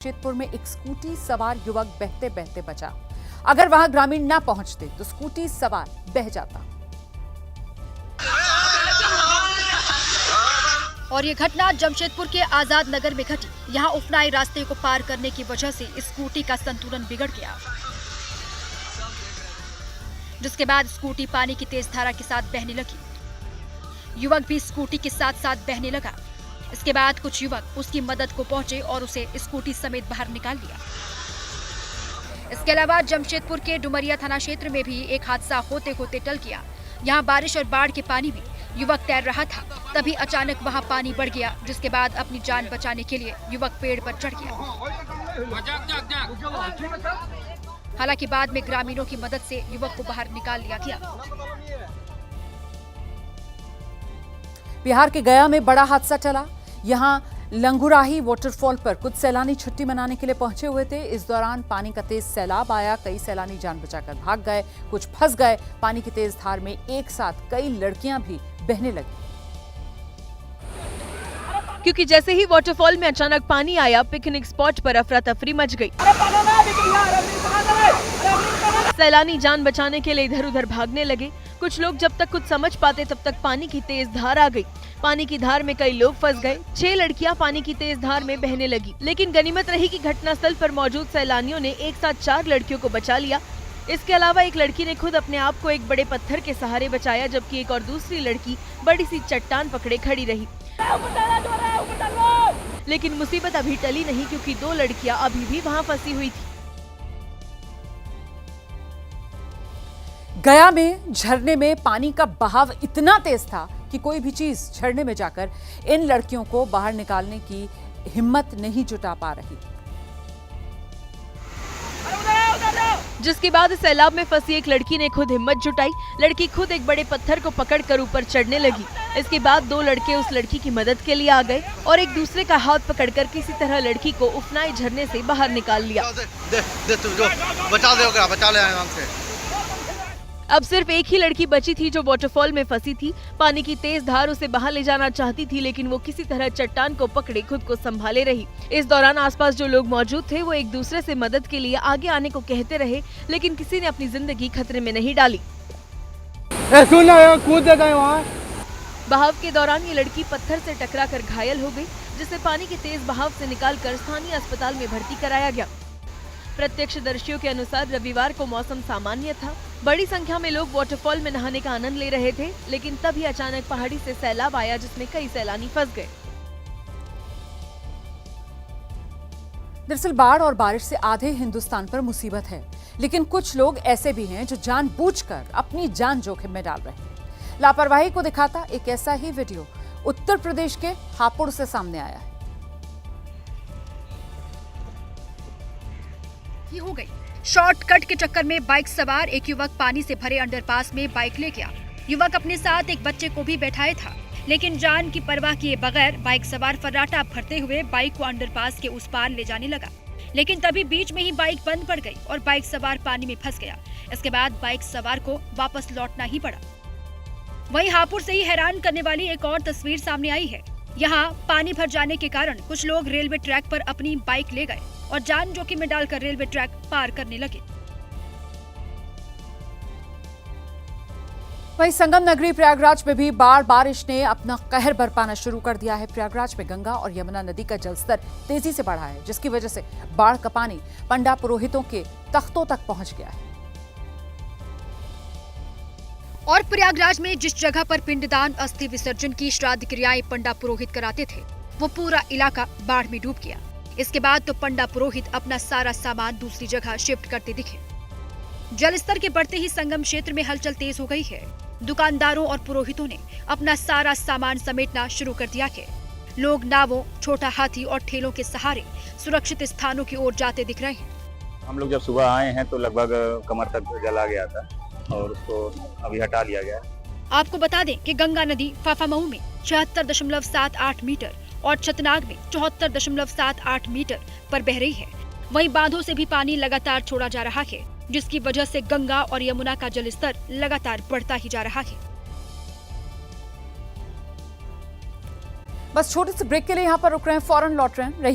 जमशेदपुर में एक स्कूटी सवार युवक बहते बहते बचा। अगर वहां ग्रामीण ना पहुंचते तो स्कूटी सवार बह जाता। और ये घटना जमशेदपुर के आजाद नगर में घटी। यहाँ उफनाई रास्ते को पार करने की वजह से स्कूटी का संतुलन बिगड़ गया, जिसके बाद स्कूटी पानी की तेज धारा के साथ बहने लगी। युवक भी स्कूटी के साथ साथ बहने लगा। इसके बाद कुछ युवक उसकी मदद को पहुंचे और उसे स्कूटी समेत बाहर निकाल लिया। इसके अलावा जमशेदपुर के डुमरिया थाना क्षेत्र में भी एक हादसा होते होते टल गया। यहाँ बारिश और बाढ़ के पानी में युवक तैर रहा था, तभी अचानक वहाँ पानी बढ़ गया, जिसके बाद अपनी जान बचाने के लिए युवक पेड़ पर चढ़ गया। हालांकि बाद में ग्रामीणों की मदद से युवक को बाहर निकाल लिया गया। बिहार के गया में बड़ा हादसा टला। यहां लंगुराही वाटरफॉल पर कुछ सैलानी छुट्टी मनाने के लिए पहुंचे हुए थे। इस दौरान पानी का तेज सैलाब आया। कई सैलानी जान बचाकर भाग गए, कुछ फंस गए। पानी की तेज धार में एक साथ कई लड़कियां भी बहने लगी। क्योंकि जैसे ही वाटरफॉल में अचानक पानी आया, पिकनिक स्पॉट पर अफरा तफरी मच गई। सैलानी जान बचाने के लिए इधर उधर भागने लगे। कुछ लोग जब तक कुछ समझ पाते तब तक पानी की तेज धार आ गई। पानी की धार में कई लोग फंस गए। 6 लड़कियां पानी की तेज धार में बहने लगी। लेकिन गनीमत रही कि घटनास्थल पर मौजूद सैलानियों ने एक साथ 4 लड़कियों को बचा लिया। इसके अलावा एक लड़की ने खुद अपने आप को एक बड़े पत्थर के सहारे बचाया, जबकि एक और दूसरी लड़की बड़ी सी चट्टान पकड़े खड़ी रही। लेकिन मुसीबत अभी टली नहीं, क्योंकि 2 लड़कियां अभी भी वहाँ फंसी हुई थी। गया में झरने में पानी का बहाव इतना तेज था कि कोई भी चीज झरने में जाकर इन लड़कियों को बाहर निकालने की हिम्मत नहीं जुटा पा रही, जिसके बाद सैलाब में फंसी एक लड़की ने खुद हिम्मत जुटाई। लड़की खुद एक बड़े पत्थर को पकड़कर ऊपर चढ़ने लगी। इसके बाद 2 लड़के उस लड़की की मदद के लिए आ गए और एक दूसरे का हाथ पकड़कर किसी तरह लड़की को उफनाई झरने से बाहर निकाल लिया। बचा ले आराम से। अब सिर्फ एक ही लड़की बची थी जो वाटरफॉल में फंसी थी। पानी की तेज धार उसे बाहर ले जाना चाहती थी, लेकिन वो किसी तरह चट्टान को पकड़े खुद को संभाले रही। इस दौरान आसपास जो लोग मौजूद थे वो एक दूसरे से मदद के लिए आगे आने को कहते रहे, लेकिन किसी ने अपनी जिंदगी खतरे में नहीं डाली। कूद गए वहाँ। बहाव के दौरान ये लड़की पत्थर से टकराकर घायल हो गई, जिसे पानी के तेज बहाव से निकालकर स्थानीय अस्पताल में भर्ती कराया गया। प्रत्यक्षदर्शियों के अनुसार रविवार को मौसम सामान्य था। बड़ी संख्या में लोग वाटरफॉल में नहाने का आनंद ले रहे थे, लेकिन तभी अचानक पहाड़ी से सैलाब आया, जिसमें कई सैलानी फंस गए। दरअसल बाढ़ और बारिश से आधे हिंदुस्तान पर मुसीबत है, लेकिन कुछ लोग ऐसे भी हैं जो जानबूझकर अपनी जान जोखिम में डाल रहे हैं। लापरवाही को दिखाता एक ऐसा ही वीडियो उत्तर प्रदेश के हापुड़ से सामने आया है। ये हो गई शॉर्टकट के चक्कर में बाइक सवार एक युवक पानी से भरे अंडरपास में बाइक ले गया। युवक अपने साथ एक बच्चे को भी बैठाए था, लेकिन जान की परवाह किए बगैर बाइक सवार फर्राटा भरते हुए बाइक को अंडरपास के उस पार ले जाने लगा। लेकिन तभी बीच में ही बाइक बंद पड़ गई और बाइक सवार पानी में फंस गया। इसके बाद बाइक सवार को वापस लौटना ही पड़ा। वहीं हापुड़ से ही हैरान करने वाली एक और तस्वीर सामने आई है। यहाँ पानी भर जाने के कारण कुछ लोग रेलवे ट्रैक पर अपनी बाइक ले गए और जान जोखिम में डालकर रेलवे ट्रैक पार करने लगे। वहीं संगम नगरी प्रयागराज में भी बारिश ने अपना कहर बरपाना शुरू कर दिया है। प्रयागराज में गंगा और यमुना नदी का जलस्तर तेजी से बढ़ा है, जिसकी वजह से बाढ़ का पानी पंडा पुरोहितों के तख्तों तक पहुंच गया है। और प्रयागराज में जिस जगह पर पिंडदान अस्थि विसर्जन की श्राद्ध क्रियाएं पंडा पुरोहित कराते थे, वो पूरा इलाका बाढ़ में डूब गया। इसके बाद तो पंडा पुरोहित अपना सारा सामान दूसरी जगह शिफ्ट करते दिखे। जलस्तर के बढ़ते ही संगम क्षेत्र में हलचल तेज हो गई है। दुकानदारों और पुरोहितों ने अपना सारा सामान समेटना शुरू कर दिया है। लोग नावों, छोटा हाथी और ठेलों के सहारे सुरक्षित स्थानों की ओर जाते दिख रहे हैं। हम लोग जब सुबह आए हैं तो लगभग कमर तक जला गया था और उसको अभी हटा लिया गया। आपको बता दें कि गंगा नदी फाफामऊ में 76.78 मीटर और छतनाग में 74.78 मीटर पर बह रही है। वहीं बांधों से भी पानी लगातार छोड़ा जा रहा है, जिसकी वजह से गंगा और यमुना का जलस्तर लगातार बढ़ता ही जा रहा है। बस छोटे से ब्रेक के लिए यहाँ पर रुक रहे हैं, फौरन लौट रहे हैं।